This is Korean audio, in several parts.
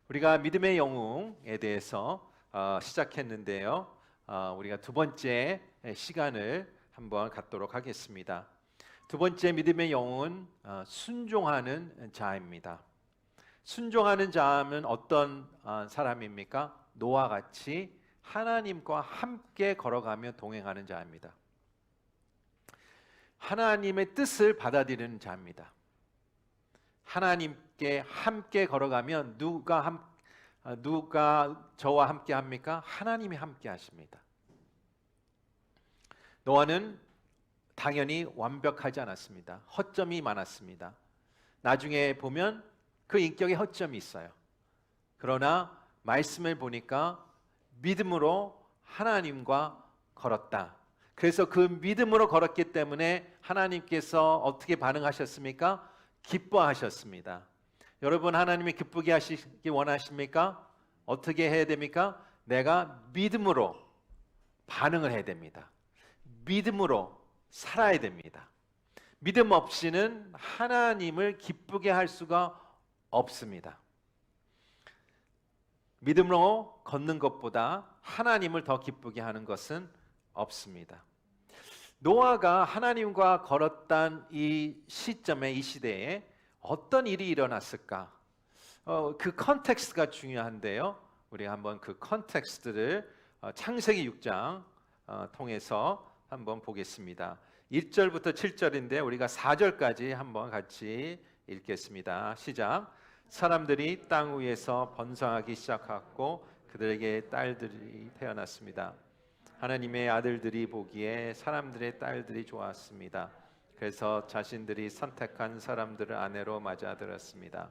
우리가 믿음의 영웅에 대해서 시작했는데요. 우리가 두 번째 시간을 한번 갖도록 하겠습니다. 두 번째 믿음의 영웅은 순종하는 자입니다. 순종하는 자는 어떤 사람입니까? 노아와 같이 하나님과 함께 걸어가며 동행하는 자입니다. 하나님의 뜻을 받아들이는 자입니다. 하나님께 함께 걸어가면 누가 저와 함께 합니까? 하나님이 함께 하십니다. 노아는 당연히 완벽하지 않았습니다. 허점이 많았습니다. 나중에 보면 그 인격에 허점이 있어요. 그러나 말씀을 보니까 믿음으로 하나님과 걸었다. 그래서 그 믿음으로 걸었기 때문에 하나님께서 어떻게 반응하셨습니까? 기뻐하셨습니다. 여러분, 하나님이 기쁘게 하시기 원하십니까? 어떻게 해야 됩니까? 내가 믿음으로 반응을 해야 됩니다. 믿음으로 살아야 됩니다. 믿음 없이는 하나님을 기쁘게 할 수가 없습니다. 믿음으로 걷는 것보다 하나님을 더 기쁘게 하는 것은 없습니다. 노아가 하나님과 걸었던 이 시점에, 이 시대에 어떤 일이 일어났을까? 그 컨텍스트가 중요한데요. 우리 한번 그 컨텍스트를 창세기 6장 통해서 한번 보겠습니다. 1절부터 7절인데 우리가 4절까지 한번 같이 읽겠습니다. 시작. 사람들이 땅 위에서 번성하기 시작하고 그들에게 딸들이 태어났습니다. 하나님의 아들들이 보기에 사람들의 딸들이 좋았습니다. 그래서 자신들이 선택한 사람들을 아내로 맞아들였습니다.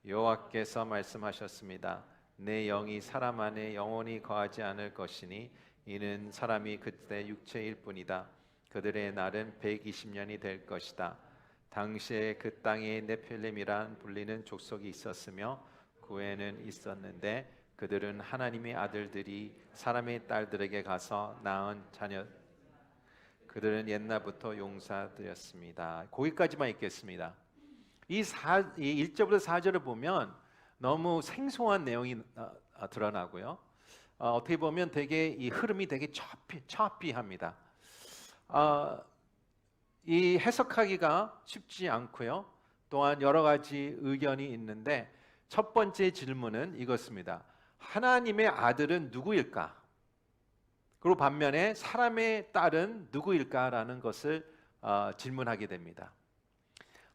여호와께서 말씀하셨습니다. 내 영이 사람 안에 영원히 거하지 않을 것이니 이는 사람이 그때 육체일 뿐이다. 그들의 날은 120년이 될 것이다. 당시에 그 땅에 네필림이란 불리는 족속이 있었으며 그 외에는 있었는데 그들은 하나님의 아들들이 사람의 딸들에게 가서 낳은 자녀, 그들은 옛날부터 용사들이었습니다. 거기까지만 읽겠습니다. 이 1절부터 4절을 보면 너무 생소한 내용이 드러나고요. 어떻게 보면 되게 이 흐름이 되게 choppy합니다. 이 해석하기가 쉽지 않고요. 또한 여러 가지 의견이 있는데 첫 번째 질문은 이것입니다. 하나님의 아들은 누구일까? 그리고 반면에 사람의 딸은 누구일까라는 것을 질문하게 됩니다.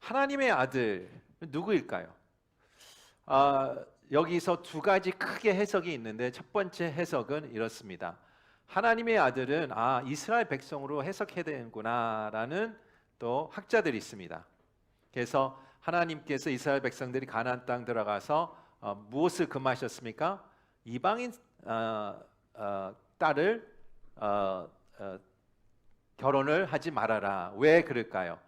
하나님의 아들 누구일까요? 여기서 두 가지 크게 해석이 있는데 첫 번째 해석은 이렇습니다. 하나님의 아들은 이스라엘 백성으로 해석해야 되는구나라는 또 학자들이 있습니다. 그래서 하나님께서 이스라엘 백성들이 가나안 땅 들어가서 무엇을 금하셨습니까? 이방인 딸을 결혼을 하지 말아라. 왜 그럴까요?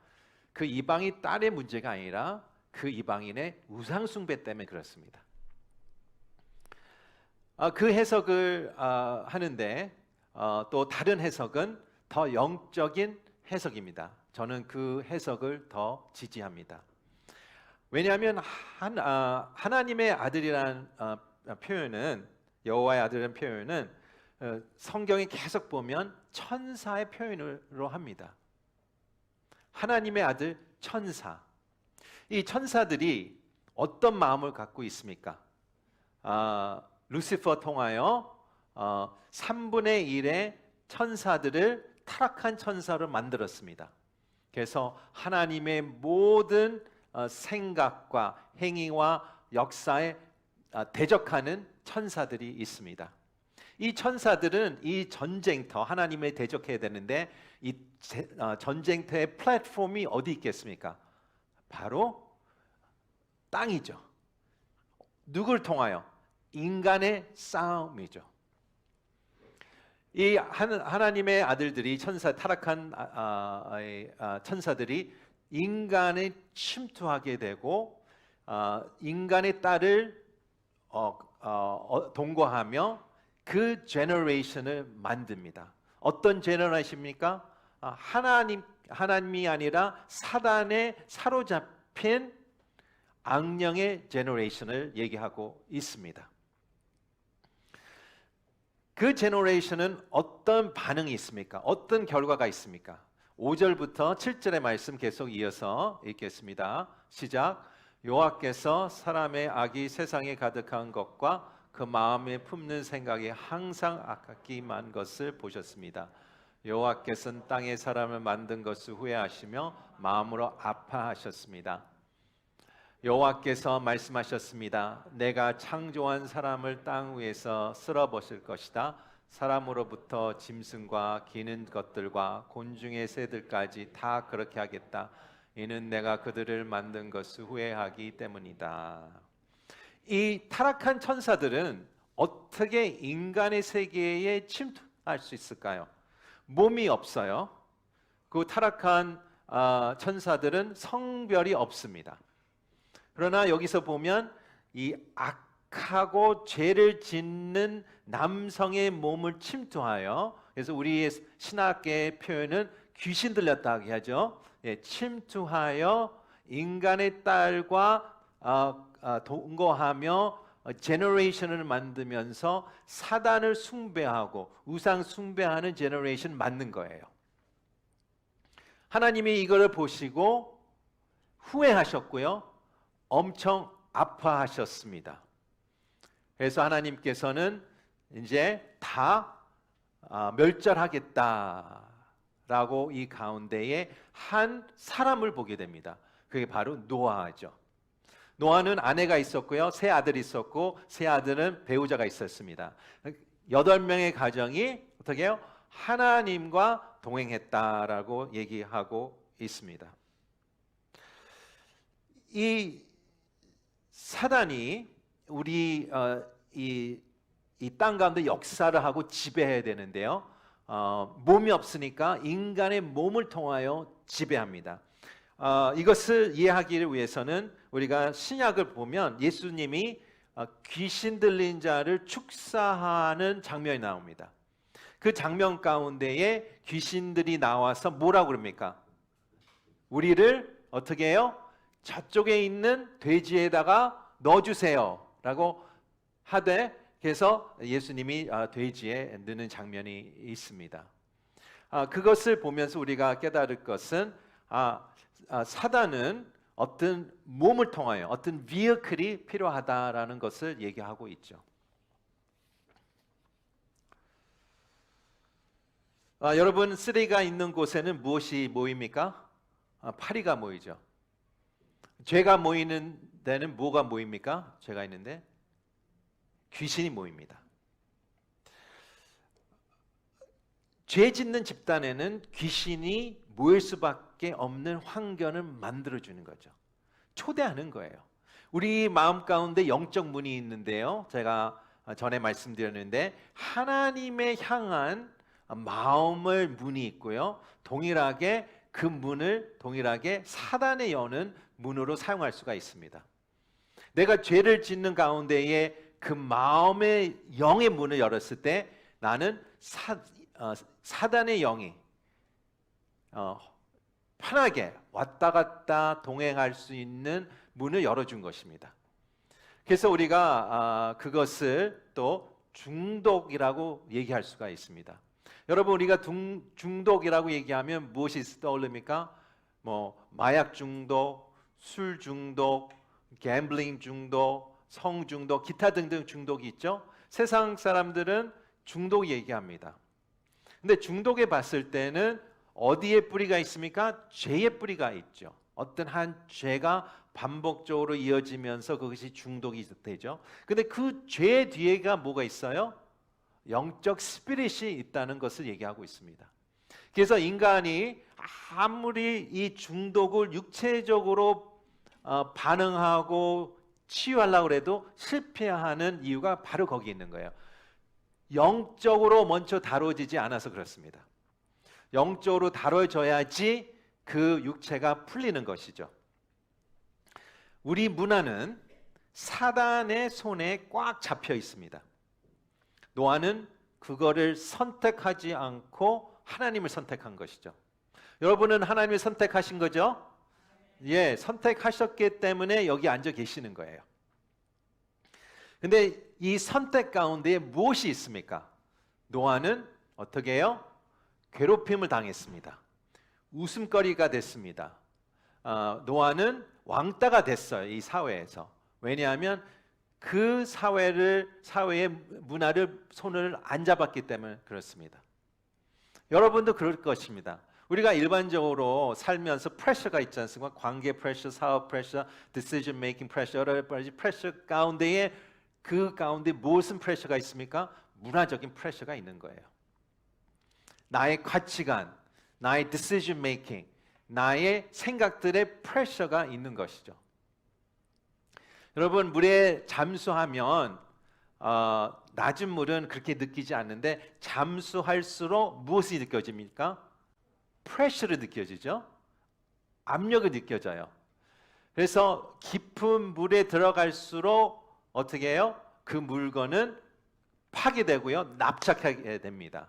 그 이방인 딸의 문제가 아니라 그 이방인의 우상 숭배 때문에 그렇습니다. 그 해석을 하는데 또 다른 해석은 더 영적인 해석입니다. 저는 그 해석을 더 지지합니다. 왜냐하면 하나님의 아들이라는 표현은, 여호와의 아들이라는 표현은 성경에 계속 보면 천사의 표현으로 합니다. 하나님의 아들 천사. 이 천사들이 어떤 마음을 갖고 있습니까? 루시퍼 통하여 3분의 1의 천사들을 타락한 천사로 만들었습니다. 그래서 하나님의 모든 생각과 행위와 역사에 대적하는 천사들이 있습니다. 이 천사들은 이 전쟁터, 하나님을 대적해야 되는데 이 전쟁터의 플랫폼이 어디 있겠습니까? 바로 땅이죠. 누굴 통하여? 인간의 싸움이죠. 이 하나님의 아들들이 타락한 천사들이 인간에 침투하게 되고 인간의 딸을 동거하며 그 제너레이션을 만듭니다. 어떤 제너레이션입니까? 하나님이 아니라 사단에 사로잡힌 악령의 제너레이션을 얘기하고 있습니다. 그 제너레이션은 어떤 반응이 있습니까? 어떤 결과가 있습니까? 5절부터 7절의 말씀 계속 이어서 읽겠습니다. 시작. 여호와께서 사람의 악이 세상에 가득한 것과 그 마음에 품는 생각이 항상 악하기만 것을 보셨습니다. 여호와께서는 땅에 사람을 만든 것을 후회하시며 마음으로 아파하셨습니다. 여호와께서 말씀하셨습니다. 내가 창조한 사람을 땅 위에서 쓸어버릴 것이다. 사람으로부터 짐승과 기는 것들과 곤충의 새들까지 다 그렇게 하겠다. 이는 내가 그들을 만든 것을 후회하기 때문이다. 이 타락한 천사들은 어떻게 인간의 세계에 침투할 수 있을까요? 몸이 없어요. 그 타락한 천사들은 성별이 없습니다. 그러나 여기서 보면 이 악하고 죄를 짓는 남성의 몸을 침투하여, 그래서 우리의 신학계의 표현은 귀신 들렸다고 하죠. 예, 침투하여 인간의 딸과 동거하며 제너레이션을 만들면서 사단을 숭배하고 우상 숭배하는 제너레이션 만든 거예요. 하나님이 이거를 보시고 후회하셨고요. 엄청 아파하셨습니다. 그래서 하나님께서는 이제 다 멸절하겠다라고 이 가운데에 한 사람을 보게 됩니다. 그게 바로 노아죠. 노아는 아내가 있었고요. 세 아들이 있었고 세 아들은 배우자가 있었습니다. 8명의 가정이 어떻게 해요? 하나님과 동행했다라고 얘기하고 있습니다. 이 사단이 우리 이 땅 가운데 역사를 하고 지배해야 되는데요. 몸이 없으니까 인간의 몸을 통하여 지배합니다. 이것을 이해하기 위해서는 우리가 신약을 보면 예수님이 귀신 들린 자를 축사하는 장면이 나옵니다. 그 장면 가운데에 귀신들이 나와서 뭐라고 그럽니까? 우리를 어떻게 해요? 저쪽에 있는 돼지에다가 넣어주세요 라고 하되, 그래서 예수님이 돼지에 넣는 장면이 있습니다. 그것을 보면서 우리가 깨달을 것은 사단은 어떤 몸을 통하여 어떤 비어클이 필요하다라는 것을 얘기하고 있죠. 여러분, 쓰레기가 있는 곳에는 무엇이 모입니까? 파리가 모이죠. 죄가 모이는 데는 뭐가 모입니까? 죄가 있는데 귀신이 모입니다. 죄 짓는 집단에는 귀신이 모일 수밖에 없는 환경을 만들어주는 거죠. 초대하는 거예요. 우리 마음 가운데 영적 문이 있는데요. 제가 전에 말씀드렸는데 하나님의 향한 마음을 문이 있고요. 동일하게 그 문을 동일하게 사단의 여는 문으로 사용할 수가 있습니다. 내가 죄를 짓는 가운데에 그 마음의 영의 문을 열었을 때 나는 사단의 영이 편하게 왔다 갔다 동행할 수 있는 문을 열어준 것입니다. 그래서 우리가 그것을 또 중독이라고 얘기할 수가 있습니다. 여러분, 우리가 중독이라고 얘기하면 무엇이 떠오릅니까? 마약 중독, 술 중독, 갬블링 중독, 성 중독, 기타 등등 중독이 있죠. 세상 사람들은 중독 얘기합니다. 근데 중독에 봤을 때는 어디에 뿌리가 있습니까? 죄의 뿌리가 있죠. 어떤 한 죄가 반복적으로 이어지면서 그것이 중독이 되죠. 근데 그 죄 뒤에가 뭐가 있어요? 영적 스피릿이 있다는 것을 얘기하고 있습니다. 그래서 인간이 아무리 이 중독을 육체적으로 반응하고 치유하려고 해도 실패하는 이유가 바로 거기 있는 거예요. 영적으로 먼저 다뤄지지 않아서 그렇습니다. 영적으로 다뤄져야지 그 육체가 풀리는 것이죠. 우리 문화는 사단의 손에 꽉 잡혀 있습니다. 노아는 그거를 선택하지 않고 하나님을 선택한 것이죠. 여러분은 하나님을 선택하신 거죠? 예, 선택하셨기 때문에 여기 앉아 계시는 거예요. 근데 이 선택 가운데 무엇이 있습니까? 노아는 어떻게 해요? 괴롭힘을 당했습니다. 웃음거리가 됐습니다. 노아는 왕따가 됐어요. 이 사회에서. 왜냐하면 그 사회의 문화를 손을 안 잡았기 때문에 그렇습니다. 여러분도 그럴 것입니다. 우리가 일반적으로 살면서 프레셔가 있지 않습니까? 관계 프레셔, 사업 프레셔, decision making 프레셔, 여러 가지 프레셔 가운데에 그 가운데 무슨 프레셔가 있습니까? 문화적인 프레셔가 있는 거예요. 나의 가치관, 나의 decision making, 나의 생각들의 프레셔가 있는 것이죠. 여러분, 물에 잠수하면 낮은 물은 그렇게 느끼지 않는데 잠수할수록 무엇이 느껴집니까? 프레셔를 느껴지죠. 압력이 느껴져요. 그래서 깊은 물에 들어갈수록 어떻게 해요? 그 물건은 파괴되고요, 납작하게 됩니다.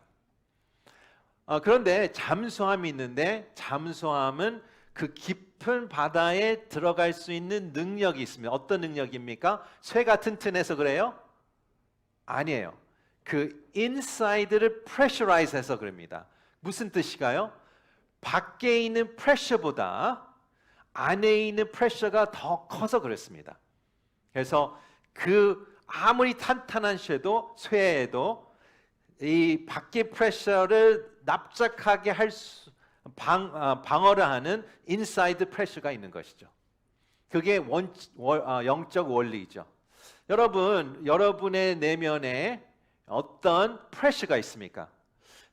그런데 잠수함이 있는데 잠수함은 그 깊은 바다에 들어갈 수 있는 능력이 있습니다. 어떤 능력입니까? 쇠가 튼튼해서 그래요? 아니에요. 그 인사이드를 프레셔라이즈해서 그럽니다. 무슨 뜻일까요? 밖에 있는 프레셔보다 안에 있는 프레셔가 더 커서 그렇습니다. 그래서 그 아무리 탄탄한 쇠에도 이 밖의 프레셔를 납작하게 방어를 하는 인사이드 프레셔가 있는 것이죠. 그게 영적 원리죠. 여러분, 여러분의 내면에 어떤 프레셔가 있습니까?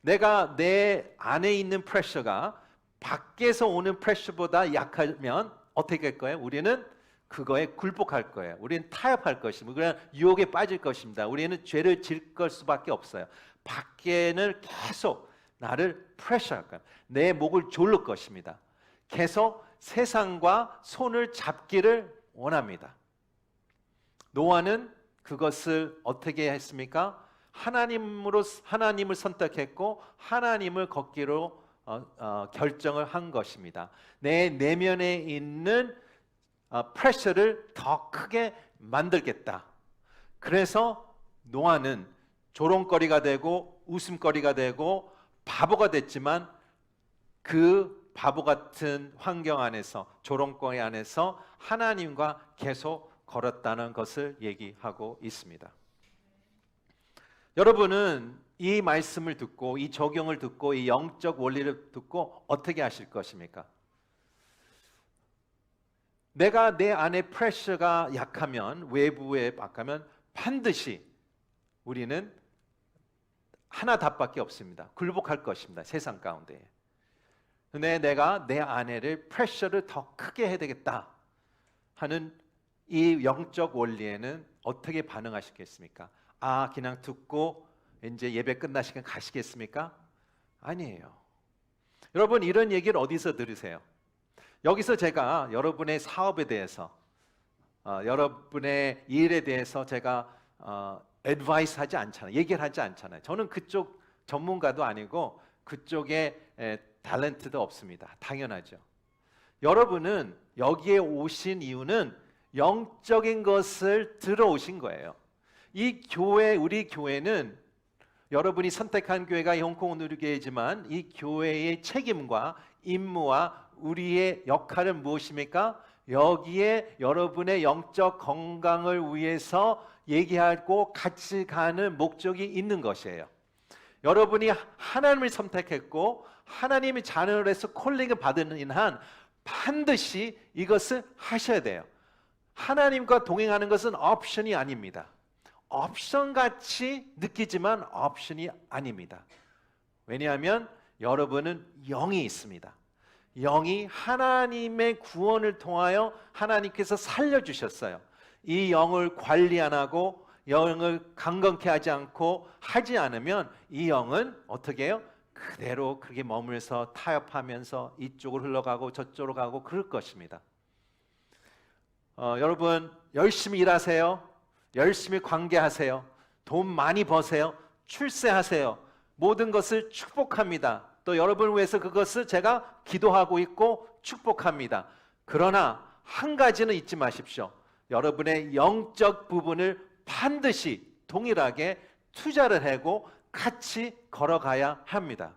내가 내 안에 있는 프레셔가 밖에서 오는 프레셔보다 약하면 어떻게 할 거예요? 우리는 그거에 굴복할 거예요. 우리는 타협할 것입니다. 우리는 유혹에 빠질 것입니다. 우리는 죄를 질 걸 수밖에 없어요. 밖에는 계속 나를 프레셔할 거예요. 내 목을 조를 것입니다. 계속 세상과 손을 잡기를 원합니다. 노아는 그것을 어떻게 했습니까? 하나님을 선택했고 하나님을 걷기로 결정을 한 것입니다. 내 내면에 있는 프레셔를 더 크게 만들겠다. 그래서 노아는 조롱거리가 되고 웃음거리가 되고 바보가 됐지만 그 바보 같은 환경 안에서, 조롱거리 안에서 하나님과 계속 걸었다는 것을 얘기하고 있습니다. 여러분은 이 말씀을 듣고 이 적용을 듣고 이 영적 원리를 듣고 어떻게 하실 것입니까? 내가 내 안에 프레셔가 약하면, 외부에 약하면 반드시 우리는 하나 답밖에 없습니다. 굴복할 것입니다. 세상 가운데. 근데 내가 내 안에를 프레셔를 더 크게 해야 되겠다 하는 이 영적 원리에는 어떻게 반응하시겠습니까? 그냥 듣고 이제 예배 끝나시면 가시겠습니까? 아니에요. 여러분, 이런 얘기를 어디서 들으세요? 여기서 제가 여러분의 사업에 대해서, 여러분의 일에 대해서 제가 애드바이스 하지 않잖아요. 얘기를 하지 않잖아요. 저는 그쪽 전문가도 아니고 그쪽에 탤런트도 없습니다. 당연하죠. 여러분은 여기에 오신 이유는 영적인 것을 들어오신 거예요. 이 교회, 우리 교회는 여러분이 선택한 교회가 홍콩누리교회지만 이 교회의 책임과 임무와 우리의 역할은 무엇입니까? 여기에 여러분의 영적 건강을 위해서 얘기하고 같이 가는 목적이 있는 것이에요. 여러분이 하나님을 선택했고 하나님의 자녀로서 콜링을 받은 한 반드시 이것을 하셔야 돼요. 하나님과 동행하는 것은 옵션이 아닙니다. 옵션같이 느끼지만 옵션이 아닙니다. 왜냐하면 여러분은 영이 있습니다. 영이 하나님의 구원을 통하여 하나님께서 살려주셨어요. 이 영을 관리 안 하고 영을 강건케 하지 않고 하지 않으면 이 영은 어떻게 해요? 그대로 그렇게 머물면서 타협하면서 이쪽으로 흘러가고 저쪽으로 가고 그럴 것입니다. 여러분 열심히 일하세요. 열심히 관계하세요. 돈 많이 버세요. 출세하세요. 모든 것을 축복합니다. 또 여러분을 위해서 그것을 제가 기도하고 있고 축복합니다. 그러나 한 가지는 잊지 마십시오. 여러분의 영적 부분을 반드시 동일하게 투자를 하고 같이 걸어가야 합니다.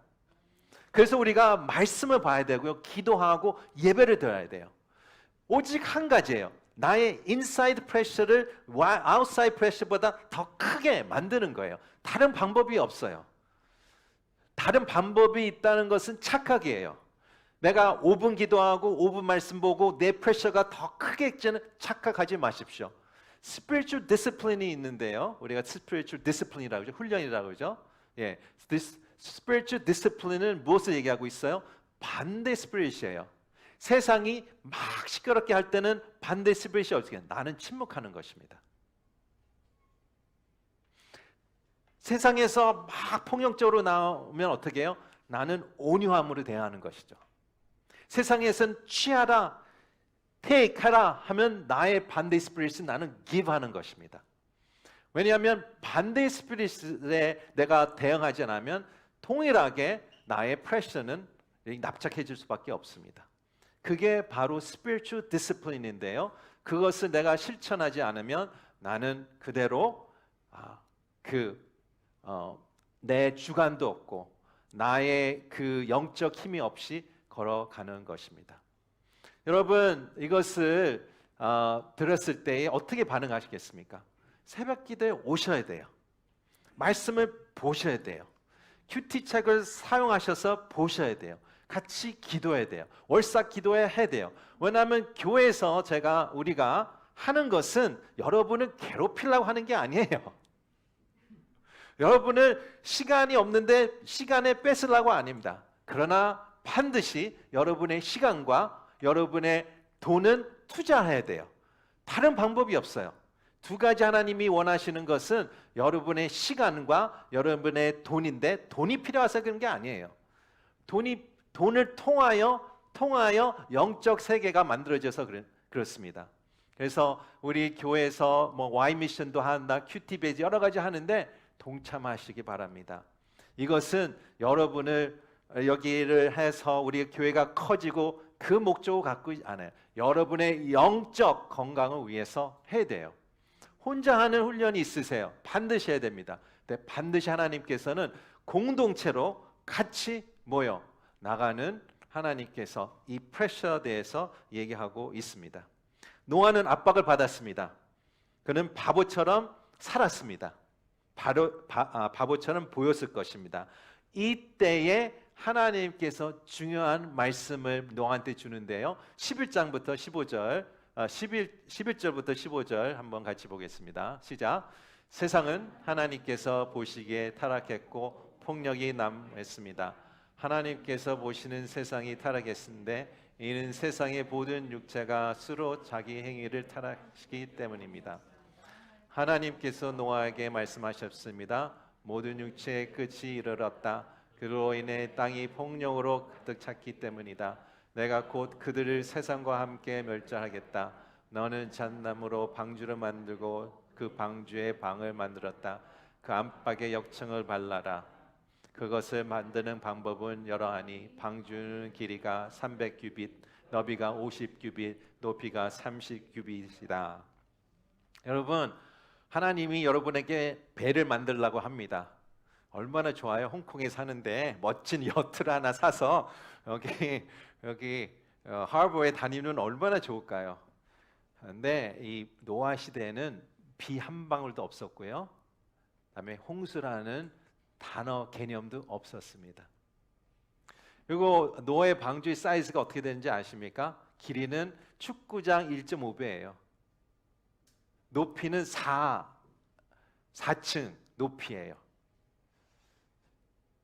그래서 우리가 말씀을 봐야 되고요. 기도하고 예배를 드려야 돼요. 오직 한 가지예요. 나의 인사이드 프레셔를 아웃사이드 프레셔보다 더 크게 만드는 거예요. 다른 방법이 없어요. 다른 방법이 있다는 것은 착각이에요. 내가 5분 기도하고 5분 말씀 보고 내 프레셔가 더 크게지는 착각하지 마십시오. spiritual discipline이 있는데요. 우리가 spiritual discipline이라고 하죠. 훈련이라고 그러죠. 예, spiritual discipline은 무엇을 얘기하고 있어요? 반대 스피릿이에요. 세상이 막 시끄럽게 할 때는 반대 스피릿이 어떻게 해요? 나는 침묵하는 것입니다. 세상에서 막 폭력적으로 나오면 어떻게 해요? 나는 온유함으로 대하는 것이죠. 세상에선 취하라, 테이크하라 하면 나의 반대 스피릿은 나는 기브하는 것입니다. 왜냐하면 반대 스피릿에 내가 대응하지 않으면 동일하게 나의 프레셔는 납작해질 수밖에 없습니다. 그게 바로 spiritual discipline인데요. 그것을 내가 실천하지 않으면 나는 그대로 내 주관도 없고 나의 그 영적 힘이 없이 걸어가는 것입니다. 여러분 이것을 들었을 때 어떻게 반응하시겠습니까? 새벽 기도에 오셔야 돼요. 말씀을 보셔야 돼요. 큐티 책을 사용하셔서 보셔야 돼요. 같이 기도해야 돼요. 월삭 기도해야 돼요. 왜냐하면 교회에서 우리가 하는 것은 여러분을 괴롭히려고 하는 게 아니에요. 여러분을 시간이 없는데 시간에 뺏으려고 아닙니다. 그러나 반드시 여러분의 시간과 여러분의 돈은 투자해야 돼요. 다른 방법이 없어요. 두 가지 하나님이 원하시는 것은 여러분의 시간과 여러분의 돈인데 돈이 필요해서 그런 게 아니에요. 돈을 통하여 영적 세계가 만들어져서 그렇습니다. 그래서 우리 교회에서 Y 미션도 한다, 큐티 베이지 여러 가지 하는데 동참하시기 바랍니다. 이것은 여러분을 여기를 해서 우리 교회가 커지고 그 목적을 갖고 않아요. 여러분의 영적 건강을 위해서 해야 돼요. 혼자 하는 훈련이 있으세요. 반드시 해야 됩니다. 근데 반드시 하나님께서는 공동체로 같이 모여 나가는 하나님께서 이 프레셔에 대해서 얘기하고 있습니다. 노아는 압박을 받았습니다. 그는 바보처럼 살았습니다. 바보처럼 보였을 것입니다. 이때에 하나님께서 중요한 말씀을 노아한테 주는데요. 11장부터 15절, 11절부터 15절 한번 같이 보겠습니다. 시작. 세상은 하나님께서 보시기에 타락했고 폭력이 남했습니다. 하나님께서 보시는 세상이 타락했는데 이는 세상의 모든 육체가 스스로 자기 행위를 타락시키기 때문입니다. 하나님께서 노아에게 말씀하셨습니다. 모든 육체의 끝이 이르렀다. 그로 인해 땅이 폭력으로 가득 찼기 때문이다. 내가 곧 그들을 세상과 함께 멸절하겠다. 너는 잣나무로 방주를 만들고 그 방주에 방을 만들었다. 그 안팎에 역청을 발라라. 그것을 만드는 방법은 여러하니 방주는 길이가 300규빗, 너비가 50규빗, 높이가 30규빗이다. 여러분, 하나님이 여러분에게 배를 만들려고 합니다. 얼마나 좋아요. 홍콩에 사는데 멋진 여트를 하나 사서 여기 하버에 다니면 얼마나 좋을까요? 그런데 이 노아 시대에는 비 한 방울도 없었고요. 그다음에 홍수라는 단어 개념도 없었습니다. 그리고 노아의 방주의 사이즈가 어떻게 되는지 아십니까? 길이는 축구장 1.5배예요. 높이는 4층 높이예요.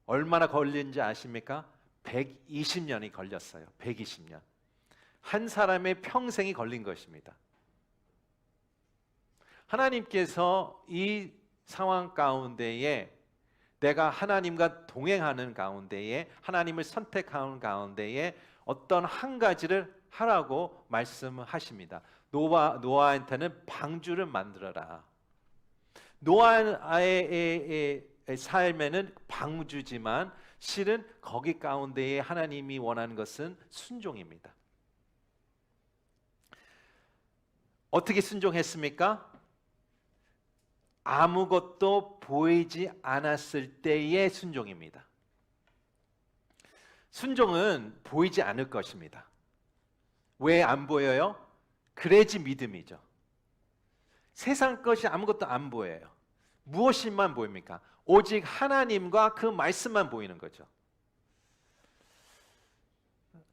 얼마나 걸린지 아십니까? 120년이 걸렸어요. 120년. 한 사람의 평생이 걸린 것입니다. 하나님께서 이 상황 가운데에 내가 하나님과 동행하는 가운데에 하나님을 선택하는 가운데에 어떤 한 가지를 하라고 말씀하십니다. 노아한테는 방주를 만들어라. 노아의 삶에는 방주지만 실은 거기 가운데에 하나님이 원하는 것은 순종입니다. 어떻게 순종했습니까? 아무것도 보이지 않았을 때의 순종입니다. 순종은 보이지 않을 것입니다. 왜 안 보여요? 그래야지 믿음이죠. 세상 것이 아무것도 안 보여요. 무엇만 보입니까? 오직 하나님과 그 말씀만 보이는 거죠.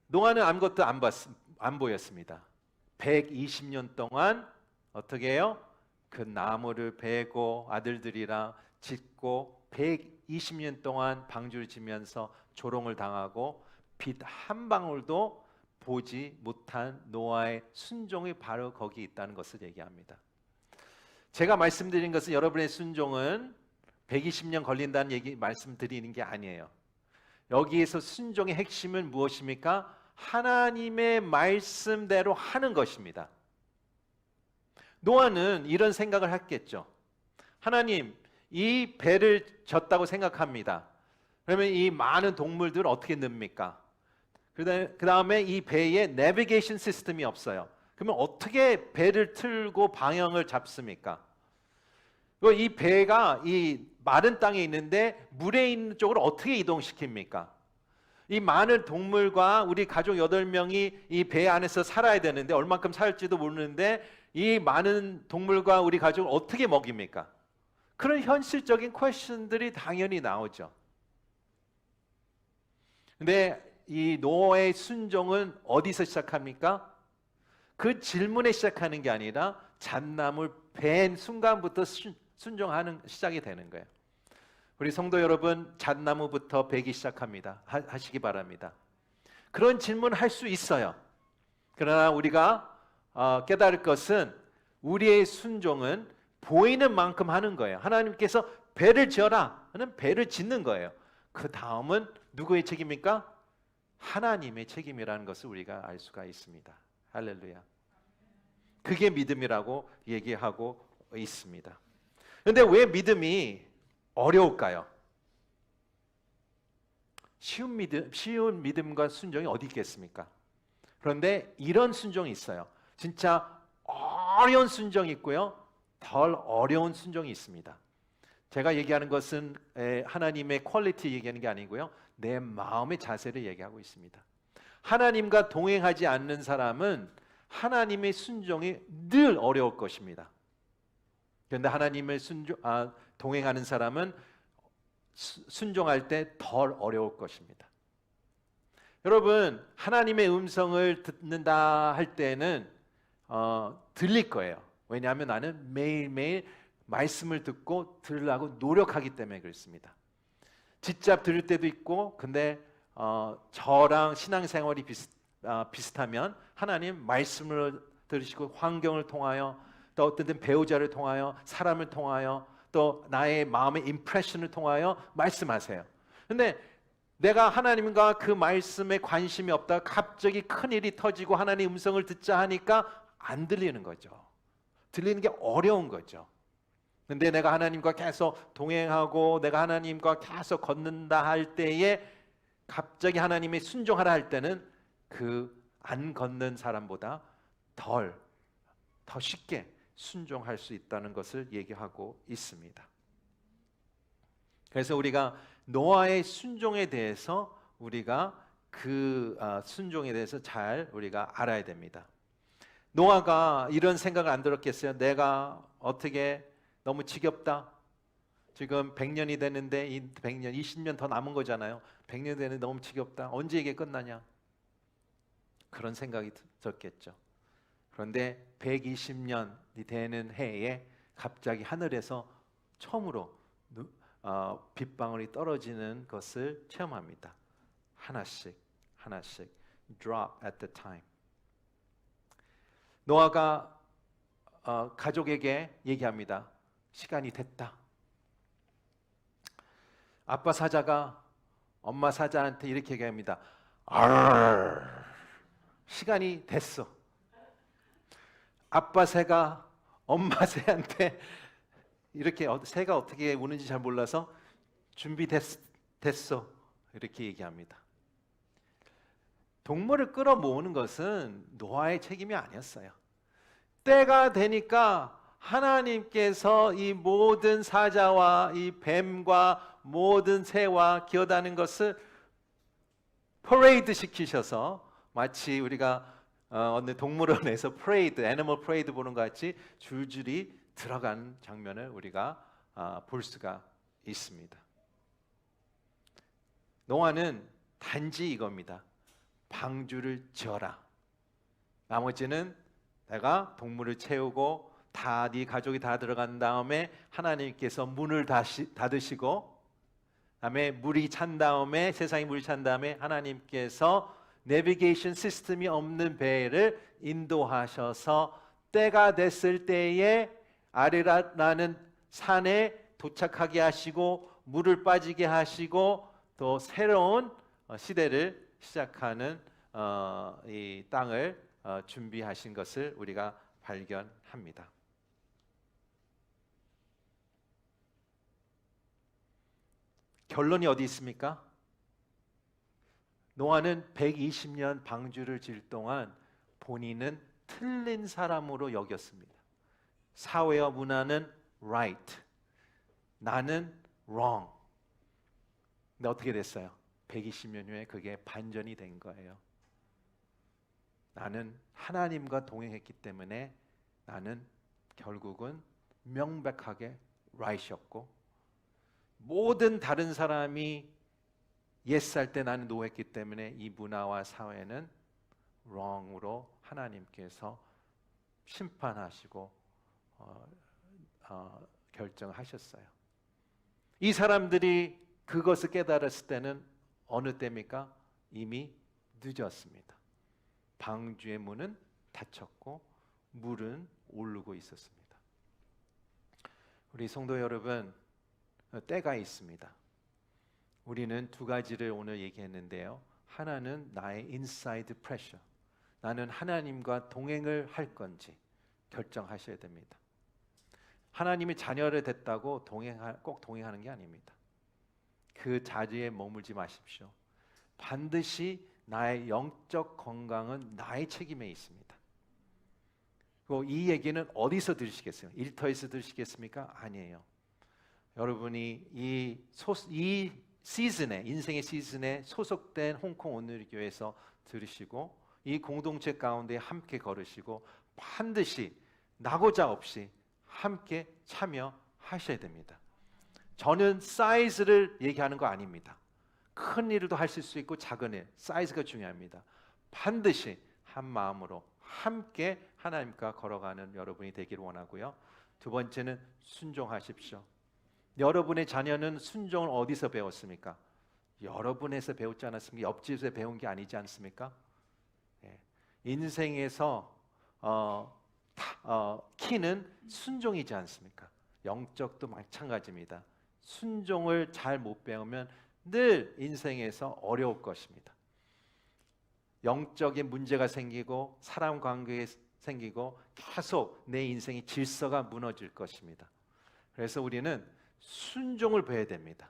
노아는 아무것도 안 보였습니다. 120년 동안 어떻게 해요? 그 나무를 베고 아들들이랑 짓고 120년 동안 방주를 지면서 조롱을 당하고 빛 한 방울도 보지 못한 노아의 순종이 바로 거기 있다는 것을 얘기합니다. 제가 말씀드린 것은 여러분의 순종은 120년 걸린다는 얘기 말씀드리는 게 아니에요. 여기에서 순종의 핵심은 무엇입니까? 하나님의 말씀대로 하는 것입니다. 노아는 이런 생각을 했겠죠. 하나님, 이 배를 졌다고 생각합니다. 그러면 이 많은 동물들을 어떻게 넣습니까? 그 다음에 이 배에 내비게이션 시스템이 없어요. 그러면 어떻게 배를 틀고 방향을 잡습니까? 이 배가 이 마른 땅에 있는데 물에 있는 쪽으로 어떻게 이동시킵니까? 이 많은 동물과 우리 가족 8명이 이 배 안에서 살아야 되는데 얼만큼 살지도 모르는데 이 많은 동물과 우리 가족을 어떻게 먹입니까? 그런 현실적인 퀘스천들이 당연히 나오죠. 근데 이 노아의 순종은 어디서 시작합니까? 그 질문에 시작하는 게 아니라 잣나물 벤 순간부터 순종하는 시작이 되는 거예요. 우리 성도 여러분, 잣나무부터 베기 시작합니다. 하시기 바랍니다. 그런 질문을 할 수 있어요. 그러나 우리가 깨달을 것은 우리의 순종은 보이는 만큼 하는 거예요. 하나님께서 배를 지어라 하는 배를 짓는 거예요. 그 다음은 누구의 책임입니까? 하나님의 책임이라는 것을 우리가 알 수가 있습니다. 할렐루야. 그게 믿음이라고 얘기하고 있습니다. 그런데 왜 믿음이 어려울까요? 쉬운 믿음과 순종이 어디 있겠습니까? 그런데 이런 순종이 있어요. 진짜 어려운 순종이 있고요, 덜 어려운 순종이 있습니다. 제가 얘기하는 것은 하나님의 퀄리티 얘기하는 게 아니고요, 내 마음의 자세를 얘기하고 있습니다. 하나님과 동행하지 않는 사람은 하나님의 순종이 늘 어려울 것입니다. 그런데 하나님을 동행하는 사람은 순종할 때 덜 어려울 것입니다. 여러분, 하나님의 음성을 듣는다 할 때는 들릴 거예요. 왜냐하면 나는 매일매일 말씀을 듣고 들으려고 노력하기 때문에 그렇습니다. 직접 들을 때도 있고, 근데 저랑 신앙생활이 비슷하면 하나님 말씀을 들으시고 환경을 통하여, 또 어떤 때는 배우자를 통하여, 사람을 통하여, 또 나의 마음의 임프레션을 통하여 말씀하세요. 근데 내가 하나님과 그 말씀에 관심이 없다가 갑자기 큰일이 터지고 하나님의 음성을 듣자 하니까 안 들리는 거죠. 들리는 게 어려운 거죠. 근데 내가 하나님과 계속 동행하고 내가 하나님과 계속 걷는다 할 때에 갑자기 하나님의 순종하라 할 때는 그 안 걷는 사람보다 더 쉽게 순종할 수 있다는 것을 얘기하고 있습니다. 그래서 우리가 노아의 순종에 대해서 우리가 그 순종에 대해서 잘 우리가 알아야 됩니다. 노아가 이런 생각을 안 들었겠어요? 내가 어떻게 너무 지겹다. 지금 100년이 됐는데 이 100년, 20년 더 남은 거잖아요. 100년 되는데 너무 지겹다. 언제 이게 끝나냐? 그런 생각이 들었겠죠. 그런데 120년이 되는 해에 갑자기 하늘에서 처음으로 빗방울이 떨어지는 것을 체험합니다. 하나씩 하나씩 drop at the time. 노아가 가족에게 얘기합니다. 시간이 됐다. 아빠 사자가 엄마 사자한테 이렇게 얘기합니다. 시간이 됐어. 아빠 새가 엄마 새한테 이렇게, 새가 어떻게 우는지 잘 몰라서 준비됐어 이렇게 얘기합니다. 동물을 끌어모으는 것은 노아의 책임이 아니었어요. 때가 되니까 하나님께서 이 모든 사자와 이 뱀과 모든 새와 기어다니는 것을 퍼레이드 시키셔서 마치 우리가 어느 동물원에서 프레이드, 애니멀 프레이드 보는 것 같이 줄줄이 들어가는 장면을 우리가 볼 수가 있습니다. 노아는 단지 이겁니다. 방주를 지어라. 나머지는 내가 동물을 채우고 다 네 가족이 다 들어간 다음에 하나님께서 문을 닫으시고 다음에 물이 찬 다음에 세상에 물이 찬 다음에 하나님께서 내비게이션 시스템이 없는 배를 인도하셔서 때가 됐을 때에 아르라라는 산에 도착하게 하시고 물을 빠지게 하시고 또 새로운 시대를 시작하는 이 땅을 준비하신 것을 우리가 발견합니다. 결론이 어디 있습니까? 노아는 120년 방주를 질 동안 본인은 틀린 사람으로 여겼습니다. 사회와 문화는 right, 나는 wrong. 근데 어떻게 됐어요? 120년 후에 그게 반전이 된 거예요. 나는 하나님과 동행했기 때문에 나는 결국은 명백하게 right이었고, 모든 다른 사람이 옛살 때 나는 노했기 때문에 이 문화와 사회는 wrong으로 하나님께서 심판하시고 결정하셨어요. 이 사람들이 그것을 깨달았을 때는 어느 때입니까? 이미 늦었습니다. 방주의 문은 닫혔고 물은 오르고 있었습니다. 우리 성도 여러분, 때가 있습니다. 우리는 두 가지를 오늘 얘기했는데요. 하나는 나의 인사이드 프레셔. 나는 하나님과 동행을 할 건지 결정하셔야 됩니다. 하나님이 자녀를 됐다고 꼭 동행하는 게 아닙니다. 그 자리에 머물지 마십시오. 반드시 나의 영적 건강은 나의 책임에 있습니다. 그리고 이 얘기는 어디서 들으시겠어요? 일터에서 들으시겠습니까? 아니에요. 여러분이 이 시즌에, 인생의 시즌에 소속된 홍콩 온누리교회에서 들으시고 이 공동체 가운데 함께 걸으시고 반드시 나고자 없이 함께 참여하셔야 됩니다. 저는 사이즈를 얘기하는 거 아닙니다. 큰 일도 하실 수 있고 작은 일, 사이즈가 중요합니다. 반드시 한 마음으로 함께 하나님과 걸어가는 여러분이 되기를 원하고요. 두 번째는 순종하십시오. 여러분의 자녀는 순종을 어디서 배웠습니까? 여러분에서 배웠지 않았습니까? 옆집에서 배운 게 아니지 않습니까? 인생에서 키는 순종이지 않습니까? 영적도 마찬가지입니다. 순종을 잘 못 배우면 늘 인생에서 어려울 것입니다. 영적인 문제가 생기고 사람 관계에 생기고 계속 내 인생의 질서가 무너질 것입니다. 그래서 우리는 순종을 배워야 됩니다.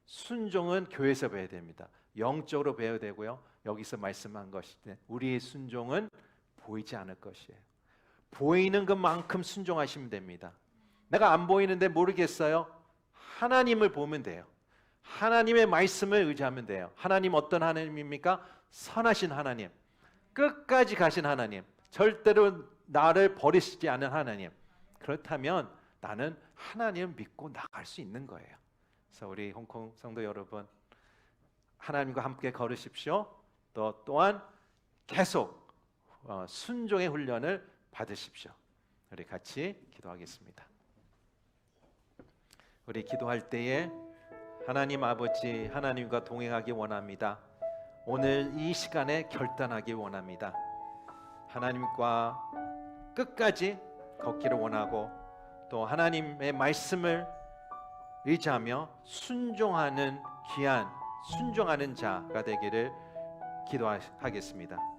순종은 교회에서 배워야 됩니다. 영적으로 배워야 되고요. 여기서 말씀한 것이 우리의 순종은 보이지 않을 것이에요. 보이는 것만큼 순종하시면 됩니다. 내가 안 보이는데 모르겠어요? 하나님을 보면 돼요. 하나님의 말씀을 의지하면 돼요. 하나님 어떤 하나님입니까? 선하신 하나님, 끝까지 가신 하나님, 절대로 나를 버리시지 않은 하나님. 그렇다면 나는 하나님을 믿고 나갈 수 있는 거예요. 그래서 우리 홍콩 성도 여러분, 하나님과 함께 걸으십시오. 또한 계속 순종의 훈련을 받으십시오. 우리 같이 기도하겠습니다. 우리 기도할 때에 하나님 아버지, 하나님과 동행하기 원합니다. 오늘 이 시간에 결단하기 원합니다. 하나님과 끝까지 걷기를 원하고 또 하나님의 말씀을 의지하며 순종하는 귀한 순종하는 자가 되기를 기도하겠습니다.